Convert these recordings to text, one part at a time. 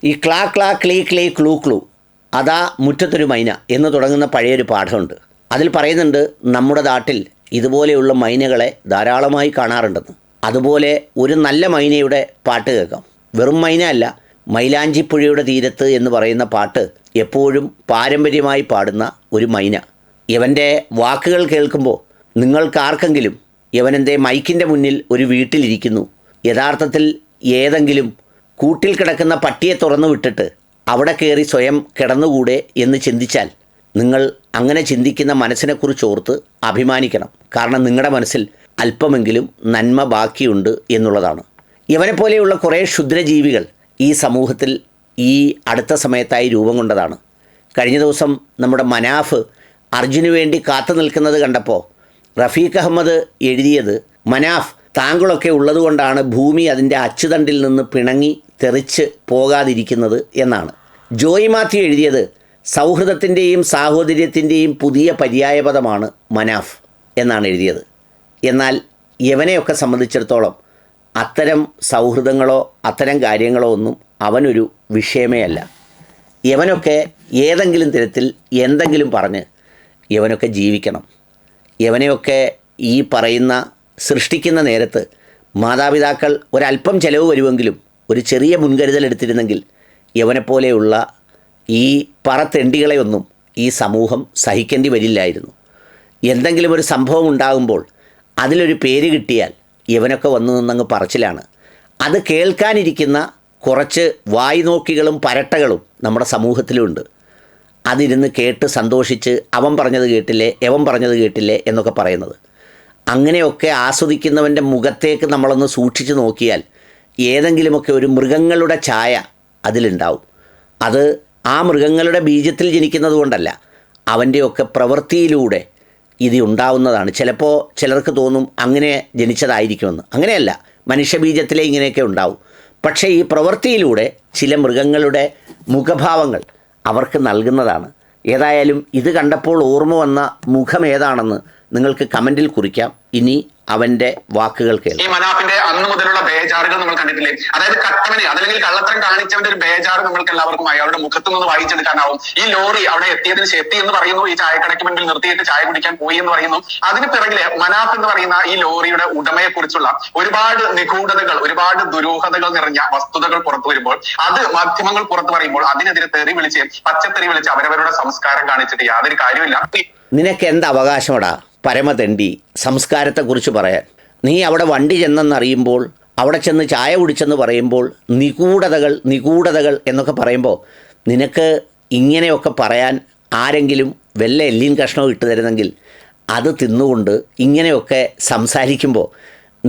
ഈ ക്ലാ ക്ലാ ക്ലീ ക്ലീ ക്ലൂ ക്ലൂ അതാ മുറ്റത്തൊരു മൈന എന്ന് തുടങ്ങുന്ന പഴയൊരു പാഠമുണ്ട്. അതിൽ പറയുന്നുണ്ട് നമ്മുടെ നാട്ടിൽ ഇതുപോലെയുള്ള മൈനകളെ ധാരാളമായി കാണാറുണ്ടെന്ന്. അതുപോലെ ഒരു നല്ല മൈനയുടെ പാട്ട് കേൾക്കാം. വെറും മൈന അല്ല, മൈലാഞ്ചിപ്പുഴയുടെ തീരത്ത് എന്ന് പറയുന്ന പാട്ട് എപ്പോഴും പാരമ്പര്യമായി പാടുന്ന ഒരു മൈന. ഇവൻ്റെ വാക്കുകൾ കേൾക്കുമ്പോൾ നിങ്ങൾക്കാർക്കെങ്കിലും ഇവനെന്തേ മൈക്കിൻ്റെ മുന്നിൽ ഒരു വീട്ടിലിരിക്കുന്നു, യഥാർത്ഥത്തിൽ ഏതെങ്കിലും കൂട്ടിൽ കിടക്കുന്ന പട്ടിയെ തുറന്നു വിട്ടിട്ട് അവിടെ കയറി സ്വയം കിടന്നുകൂടെ എന്ന് ചിന്തിച്ചാൽ നിങ്ങൾ അങ്ങനെ ചിന്തിക്കുന്ന മനസ്സിനെക്കുറിച്ച് ഓർത്ത് അഭിമാനിക്കണം. കാരണം നിങ്ങളുടെ മനസ്സിൽ അല്പമെങ്കിലും നന്മ ബാക്കിയുണ്ട് എന്നുള്ളതാണ്. ഇവനെപ്പോലെയുള്ള കുറേ ക്ഷുദ്രജീവികൾ ഈ സമൂഹത്തിൽ ഈ അടുത്ത സമയത്തായി രൂപം കൊണ്ടതാണ്. കഴിഞ്ഞ ദിവസം നമ്മുടെ മനാഫ് അർജുന് വേണ്ടി കാത്തു നിൽക്കുന്നത് കണ്ടപ്പോൾ റഫീഖ് അഹമ്മദ് എഴുതിയത്, മനാഫ് താങ്കളൊക്കെ ഉള്ളതുകൊണ്ടാണ് ഭൂമി അതിൻ്റെ അച്ചുതണ്ടിൽ നിന്ന് പിണങ്ങി തെറിച്ച് പോകാതിരിക്കുന്നത് എന്നാണ്. ജോയി മാത്യു എഴുതിയത്, സൗഹൃദത്തിൻ്റെയും സാഹോദര്യത്തിൻ്റെയും പുതിയ പര്യായപദമാണ് മനാഫ് എന്നാണ് എഴുതിയത്. എന്നാൽ യവനെയൊക്കെ സംബന്ധിച്ചിടത്തോളം അത്തരം സൗഹൃദങ്ങളോ അത്തരം കാര്യങ്ങളോ ഒന്നും അവനൊരു വിഷയമേ അല്ല. യവനൊക്കെ ഏതെങ്കിലും തരത്തിൽ എന്തെങ്കിലും പറഞ്ഞ് യവനൊക്കെ ജീവിക്കണം. യവനെയൊക്കെ ഈ പറയുന്ന സൃഷ്ടിക്കുന്ന നേരത്ത് മാതാപിതാക്കൾ ഒരല്പം ചിലവ് വരുമെങ്കിലും ഒരു ചെറിയ മുൻകരുതൽ എടുത്തിരുന്നെങ്കിൽ യവനെപ്പോലെയുള്ള ഈ പറത്തെണ്ടികളെയൊന്നും ഈ സമൂഹം സഹിക്കേണ്ടി വരില്ലായിരുന്നു. എന്തെങ്കിലും ഒരു സംഭവം ഉണ്ടാകുമ്പോൾ അതിലൊരു പേര് കിട്ടിയാൽ ഇവനൊക്കെ വന്നു നിന്നങ്ങ് പറച്ചിലാണ്. അത് കേൾക്കാനിരിക്കുന്ന കുറച്ച് വായ്നോക്കികളും പരട്ടകളും നമ്മുടെ സമൂഹത്തിലുമുണ്ട്. അതിരുന്ന് കേട്ട് സന്തോഷിച്ച് അവൻ പറഞ്ഞത് കേട്ടില്ലേ, എവൻ പറഞ്ഞത് കേട്ടില്ലേ എന്നൊക്കെ പറയുന്നത്. അങ്ങനെയൊക്കെ ആസ്വദിക്കുന്നവൻ്റെ മുഖത്തേക്ക് നമ്മളൊന്ന് സൂക്ഷിച്ച് നോക്കിയാൽ ഏതെങ്കിലുമൊക്കെ ഒരു മൃഗങ്ങളുടെ ഛായ അതിലുണ്ടാവും. അത് ആ മൃഗങ്ങളുടെ ബീജത്തിൽ ജനിക്കുന്നത് കൊണ്ടല്ല, അവൻ്റെയൊക്കെ പ്രവൃത്തിയിലൂടെ ഇത് ഉണ്ടാവുന്നതാണ്. ചിലപ്പോൾ ചിലർക്ക് തോന്നും അങ്ങനെ ജനിച്ചതായിരിക്കുമെന്ന്. അങ്ങനെയല്ല, മനുഷ്യബീജത്തിലെ ഇങ്ങനെയൊക്കെ ഉണ്ടാവും. പക്ഷേ ഈ പ്രവൃത്തിയിലൂടെ ചില മൃഗങ്ങളുടെ മുഖഭാവങ്ങൾ അവർക്ക് നൽകുന്നതാണ്. ഏതായാലും ഇത് കണ്ടപ്പോൾ ഓർമ്മ വന്ന മുഖം ഏതാണെന്ന് നിങ്ങൾക്ക് കമൻറ്റിൽ കുറിക്കാം. ഇനി അവന്റെ വാക്കുകൾ കേൾക്കാം. ഈ മനാഫിന്റെ അന്ന് മുതലുള്ള ബേജാറുകൾ നമ്മൾ കണ്ടിട്ടില്ലേ? അതായത് കട്ടവനെ അതല്ലെങ്കിൽ കള്ളത്തരം കാണിച്ചവന്റെ ഒരു ബേജാറ് നമ്മൾക്ക് എല്ലാവർക്കും അയാളുടെ മുഖത്തു നിന്ന് വായിച്ചെടുക്കാനാവും. ഈ ലോറി അവിടെ എത്തിയതിന് എത്തി എന്ന് പറയുന്നു, ഈ ചായക്കടയ്ക്ക് മുന്നിൽ നിർത്തിയിട്ട് ചായ കുടിക്കാൻ പോയി എന്ന് പറയുന്നു. അതിന് പിറകിലെ മനാഫ് എന്ന് പറയുന്ന ഈ ലോറിയുടെ ഉടമയെ കുറിച്ചുള്ള ഒരുപാട് നിഗൂഢതകൾ, ഒരുപാട് ദുരൂഹതകൾ നിറഞ്ഞ വസ്തുതകൾ പുറത്തു വരുമ്പോൾ, അത് മാധ്യമങ്ങൾ പുറത്തു പറയുമ്പോൾ അതിനെതിരെ തെറി വിളിച്ച് പച്ചത്തെറി വിളിച്ച് അവരവരുടെ സംസ്കാരം കാണിച്ചിട്ട് യാതൊരു കാര്യമില്ല. നിനക്ക് എന്ത് അവകാശമാടാ പരമതെണ്ടി സംസ്കാരത്തെക്കുറിച്ച് പറയാൻ? നീ അവിടെ വണ്ടി ചെന്നെന്നറിയുമ്പോൾ, അവിടെ ചെന്ന് ചായ കുടിച്ചെന്ന് പറയുമ്പോൾ നിഗൂഢതകൾ എന്നൊക്കെ പറയുമ്പോൾ നിനക്ക് ഇങ്ങനെയൊക്കെ പറയാൻ ആരെങ്കിലും വല്ല എല്ലിൻ കഷ്ണവും ഇട്ട് തരുന്നെങ്കിൽ അത് തിന്നുകൊണ്ട് ഇങ്ങനെയൊക്കെ സംസാരിക്കുമ്പോൾ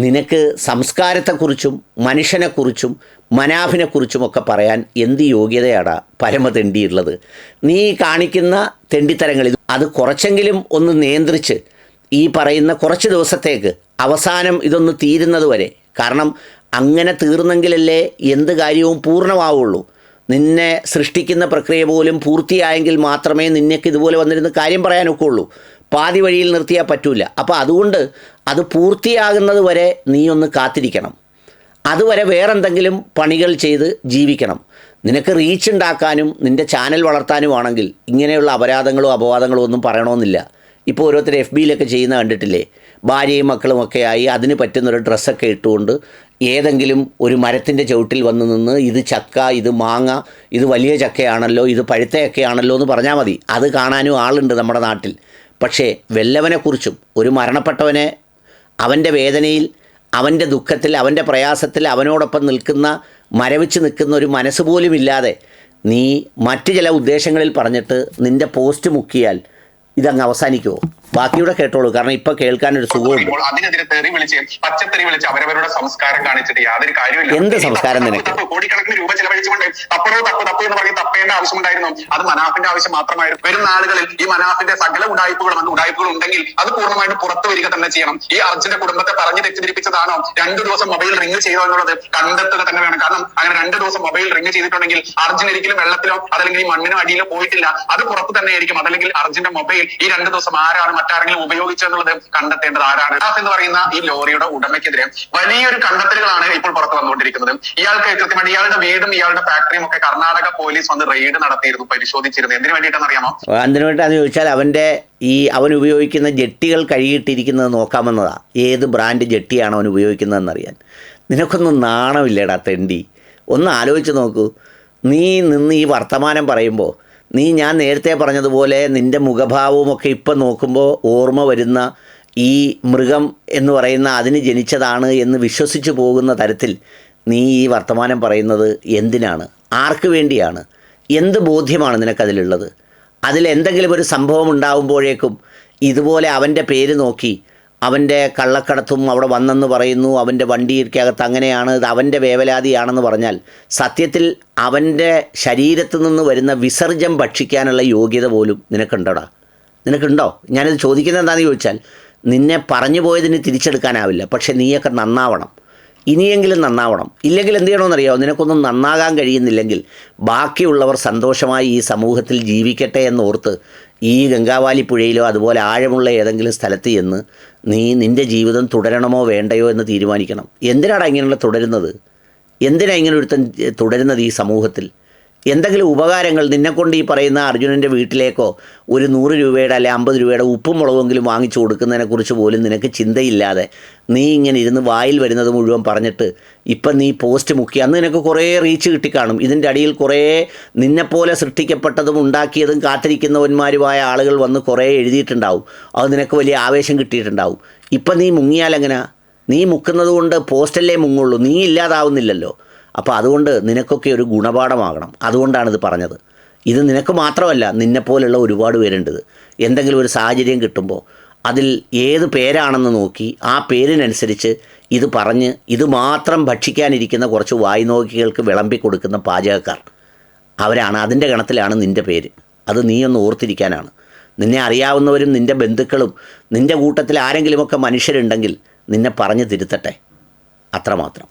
നിനക്ക് സംസ്കാരത്തെക്കുറിച്ചും മനുഷ്യനെക്കുറിച്ചും മനാഫിനെക്കുറിച്ചുമൊക്കെ പറയാൻ എന്ത് യോഗ്യതയാടാ പരമതെണ്ടിയുള്ളത്? നീ കാണിക്കുന്ന തെണ്ടിത്തരങ്ങൾ അത് കുറച്ചെങ്കിലും ഒന്ന് നിയന്ത്രിച്ച് ഈ പറയുന്ന കുറച്ച് ദിവസത്തേക്ക് അവസാനം ഇതൊന്ന് തീരുന്നത് വരെ, കാരണം അങ്ങനെ തീർന്നെങ്കിലല്ലേ എന്ത് കാര്യവും പൂർണ്ണമാവുള്ളൂ. നിന്നെ സൃഷ്ടിക്കുന്ന പ്രക്രിയ പോലും പൂർത്തിയായെങ്കിൽ മാത്രമേ നിന്നേക്ക് ഇതുപോലെ വന്നിരുന്ന് കാര്യം പറയാനൊക്കെ ഉള്ളൂ. പാതി വഴിയിൽ നിർത്തിയാൽ പറ്റൂല. അപ്പോൾ അതുകൊണ്ട് അത് പൂർത്തിയാകുന്നത് വരെ നീ ഒന്ന് കാത്തിരിക്കണം. അതുവരെ വേറെന്തെങ്കിലും പണികൾ ചെയ്ത് ജീവിക്കണം. നിനക്ക് റീച്ച് ഉണ്ടാക്കാനും നിൻ്റെ ചാനൽ വളർത്താനുമാണെങ്കിൽ ഇങ്ങനെയുള്ള അപരാധങ്ങളോ അപവാദങ്ങളോ ഒന്നും പറയണമെന്നില്ല. ഇപ്പോൾ ഓരോരുത്തർ FBയിലൊക്കെ ചെയ്യുന്ന കണ്ടിട്ടില്ലേ? ഭാര്യയും മക്കളുമൊക്കെ ആയി അതിന് പറ്റുന്നൊരു ഡ്രസ്സൊക്കെ ഇട്ടുകൊണ്ട് ഏതെങ്കിലും ഒരു മരത്തിൻ്റെ ചുവട്ടിൽ വന്ന് നിന്ന് ഇത് ചക്ക, ഇത് മാങ്ങ, ഇത് വലിയ ചക്കയാണല്ലോ, ഇത് പഴുത്തയൊക്കെയാണല്ലോ എന്ന് പറഞ്ഞാൽ മതി. അത് കാണാനും ആളുണ്ട് നമ്മുടെ നാട്ടിൽ. പക്ഷേ വല്ലവനെക്കുറിച്ചും, ഒരു മരണപ്പെട്ടവനെ അവൻ്റെ വേദനയിൽ, അവൻ്റെ ദുഃഖത്തിൽ, അവൻ്റെ പ്രയാസത്തിൽ അവനോടൊപ്പം നിൽക്കുന്ന, മരവിച്ച് നിൽക്കുന്ന ഒരു മനസ്സ് പോലും ഇല്ലാതെ നീ മറ്റു ചില ഉദ്ദേശങ്ങളിൽ പറഞ്ഞിട്ട് നിൻ്റെ പോസ്റ്റ് മുക്കിയാൽ ഇതങ്ങ് അവസാനിക്കുമോ? ബാക്കിയൂടെ കേട്ടോളൂ, കാരണം ഇപ്പൊ കേൾക്കാനൊരു സുഖമുണ്ട്. അതിനെതിരെ തെറി വിളിച്ച് പച്ചത്തെറി വിളിച്ച് അവരവരുടെ സംസ്കാരം കാണിച്ചിട്ട് യാതൊരു കാര്യമില്ല. എന്ത് സംസ്കാരം നിനക്ക്? കോടിക്കണക്കിന് രൂപ ചെലവഴിച്ചുകൊണ്ട് തപ്പ് എന്ന് പറഞ്ഞ് തപ്പേണ്ട ആവശ്യമുണ്ടായിരുന്നു. അത് മനാഫിന്റെ ആവശ്യം മാത്രമായിരുന്നു. വരും നാളുകളിൽ ഈ മനാഫിന്റെ സകല ഉടായ്പകൾ ഉണ്ടെങ്കിൽ അത് പൂർണ്ണമായിട്ട് പുറത്തു വരിക തന്നെ ചെയ്യണം. ഈ അർജുന്റെ കുടുംബത്തെ പറഞ്ഞു തെറ്റിദ്ധരിപ്പിച്ചതാണോ 2 ദിവസം മൊബൈൽ റിംഗ് ചെയ്തോ എന്നുള്ളത് കണ്ടെത്തുക തന്നെ വേണം. കാരണം അങ്ങനെ 2 ദിവസം മൊബൈൽ റിംഗ് ചെയ്തിട്ടുണ്ടെങ്കിൽ അർജുൻ ഒരിക്കലും വെള്ളത്തിലോ അതല്ലെങ്കിൽ ഈ മണ്ണിനോ അടിയിലോ പോയിട്ടില്ല. അത് പുറത്തു തന്നെ ആയിരിക്കും. അതല്ലെങ്കിൽ അർജുന്റെ മൊബൈൽ ഈ 2 ദിവസം ആരാണ് മറ്റാരെങ്കിലും ഉപയോഗിച്ചെന്നുള്ളത് കണ്ടെത്തേണ്ടത് ആരാണ്? എന്ന് പറയുന്ന ഈ ലോറിയുടെ ഉടമയ്ക്കെതിരെ വലിയൊരു കണ്ടെത്തലുകളാണ് ഇപ്പോൾ പുറത്തു വന്നുകൊണ്ടിരിക്കുന്നത്. ഇയാൾക്ക് കൃത്യമായിട്ട് ഇയാളുടെ വീടും ഇയാളുടെ ഫാക്ടറിയും ഒക്കെ കർണാടക പോലീസ് വന്ന് റെയ്ഡ് നടത്തിയിരുന്നു, പരിശോധിച്ചിരുന്നു. എന്തിനു വേണ്ടിയിട്ടാണെന്ന് അറിയാമോ? എന്തിനു വേണ്ടിയാണെന്ന് ചോദിച്ചാൽ അവൻ ഉപയോഗിക്കുന്ന ജെട്ടികൾ കഴുകിയിട്ടിരിക്കുന്നത് നോക്കാമെന്നതാ. ഏത് ബ്രാൻഡ് ജെട്ടിയാണ് അവൻ ഉപയോഗിക്കുന്നതെന്നറിയാൻ. നിനക്കൊന്നും നാണമില്ലേടാ തെണ്ടി? ഒന്ന് ആലോചിച്ച് നോക്കൂ. നീ നിന്ന് ഈ വർത്തമാനം പറയുമ്പോൾ ഞാൻ നേരത്തെ പറഞ്ഞതുപോലെ നിൻ്റെ മുഖഭാവവുമൊക്കെ ഇപ്പം നോക്കുമ്പോൾ ഓർമ്മ വരുന്ന ഈ മൃഗം എന്ന് പറയുന്ന അതിന് ജനിച്ചതാണ് എന്ന് വിശ്വസിച്ച് പോകുന്ന തരത്തിൽ നീ ഈ വർത്തമാനം പറയുന്നത് എന്തിനാണ്? ആർക്ക് വേണ്ടിയാണ്? എന്ത് ബോധ്യമാണ് നിനക്കതിലുള്ളത്? അതിലെന്തെങ്കിലും ഒരു സംഭവം ഉണ്ടാകുമ്പോഴേക്കും ഇതുപോലെ അവൻ്റെ പേര് നോക്കി അവൻ്റെ കള്ളക്കടത്തും അവിടെ വന്നെന്ന് പറയുന്നു, അവൻ്റെ വണ്ടിക്കകത്ത് അങ്ങനെയാണ്, ഇത് അവൻ്റെ വേവലാതിയാണെന്ന് പറഞ്ഞാൽ സത്യത്തിൽ അവൻ്റെ ശരീരത്തിൽ നിന്ന് വരുന്ന വിസർജ്യം ഭക്ഷിക്കാനുള്ള യോഗ്യത പോലും നിനക്കുണ്ടോടാ? നിനക്കുണ്ടോ? ഞാനിത് ചോദിക്കുന്നത് എന്താണെന്ന് ചോദിച്ചാൽ നിന്നെ പറഞ്ഞു പോയതിന് തിരിച്ചെടുക്കാനാവില്ല, പക്ഷെ നീയൊക്കെ നന്നാവണം. ഇനിയെങ്കിലും നന്നാവണം. ഇല്ലെങ്കിൽ എന്ത് ചെയ്യണമെന്നറിയാമോ? നിനക്കൊന്നും നന്നാകാൻ കഴിയുന്നില്ലെങ്കിൽ ബാക്കിയുള്ളവർ സന്തോഷമായി ഈ സമൂഹത്തിൽ ജീവിക്കട്ടെ എന്നോർത്ത് ഈ ഗംഗാവാലി പുഴയിലോ അതുപോലെ ആഴമുള്ള ഏതെങ്കിലും സ്ഥലത്ത് ചെന്ന് നിൻ്റെ ജീവിതം തുടരണമോ വേണ്ടയോ എന്ന് തീരുമാനിക്കണം. എന്തിനാണ് ഇങ്ങനെയുള്ള തുടരുന്നത്? എന്തിനാണ് ഇങ്ങനെ ഒരുത്തൻ തുടരുന്നത് ഈ സമൂഹത്തിൽ? എന്തെങ്കിലും ഉപകാരങ്ങൾ നിന്നെക്കൊണ്ട് ഈ പറയുന്ന അർജുനൻ്റെ വീട്ടിലേക്കോ ഒരു 100 രൂപയുടെ അല്ലെ 50 രൂപയുടെ ഉപ്പും മുളകെങ്കിലും വാങ്ങിച്ചു കൊടുക്കുന്നതിനെക്കുറിച്ച് പോലും നിനക്ക് ചിന്തയില്ലാതെ നീ ഇങ്ങനെ ഇരുന്ന് വായിൽ വരുന്നത് മുഴുവൻ പറഞ്ഞിട്ട് ഇപ്പം നീ പോസ്റ്റ് മുക്കി. അന്ന് നിനക്ക് കുറേ റീച്ച് കിട്ടിക്കാണും. ഇതിൻ്റെ അടിയിൽ കുറേ നിന്നെപ്പോലെ സൃഷ്ടിക്കപ്പെട്ടതും ഉണ്ടാക്കിയതും കാത്തിരിക്കുന്നവന്മാരുമായ ആളുകൾ വന്ന് കുറേ എഴുതിയിട്ടുണ്ടാവും. അത് നിനക്ക് വലിയ ആവേശം കിട്ടിയിട്ടുണ്ടാവും. ഇപ്പം നീ മുങ്ങിയാലെങ്ങനെയാ? നീ മുക്കുന്നത് കൊണ്ട് പോസ്റ്റല്ലേ മുങ്ങുള്ളൂ, നീ ഇല്ലാതാവുന്നില്ലല്ലോ. അപ്പോൾ അതുകൊണ്ട് നിനക്കൊക്കെ ഒരു ഗുണപാഠമാകണം. അതുകൊണ്ടാണിത് പറഞ്ഞത്. ഇത് നിനക്ക് മാത്രമല്ല, നിന്നെപ്പോലുള്ള ഒരുപാട് പേരുണ്ട്. എന്തെങ്കിലും ഒരു സാഹചര്യം കിട്ടുമ്പോൾ അതിൽ ഏത് പേരാണെന്ന് നോക്കി ആ പേരിനനുസരിച്ച് ഇത് പറഞ്ഞ് ഇത് മാത്രം ഭക്ഷിക്കാനിരിക്കുന്ന കുറച്ച് വായ്നോക്കികൾക്ക് വിളമ്പി കൊടുക്കുന്ന പാചകക്കാർ അവരാണ്. അതിൻ്റെ ഗണത്തിലാണ് നിൻ്റെ പേര്. അത് നീയൊന്ന് ഓർത്തിരിക്കാനാണ്. നിന്നെ അറിയാവുന്നവരും നിൻ്റെ ബന്ധുക്കളും നിൻ്റെ കൂട്ടത്തിൽ ആരെങ്കിലുമൊക്കെ മനുഷ്യരുണ്ടെങ്കിൽ നിന്നെ പറഞ്ഞ് തിരുത്തട്ടെ, അത്രമാത്രം.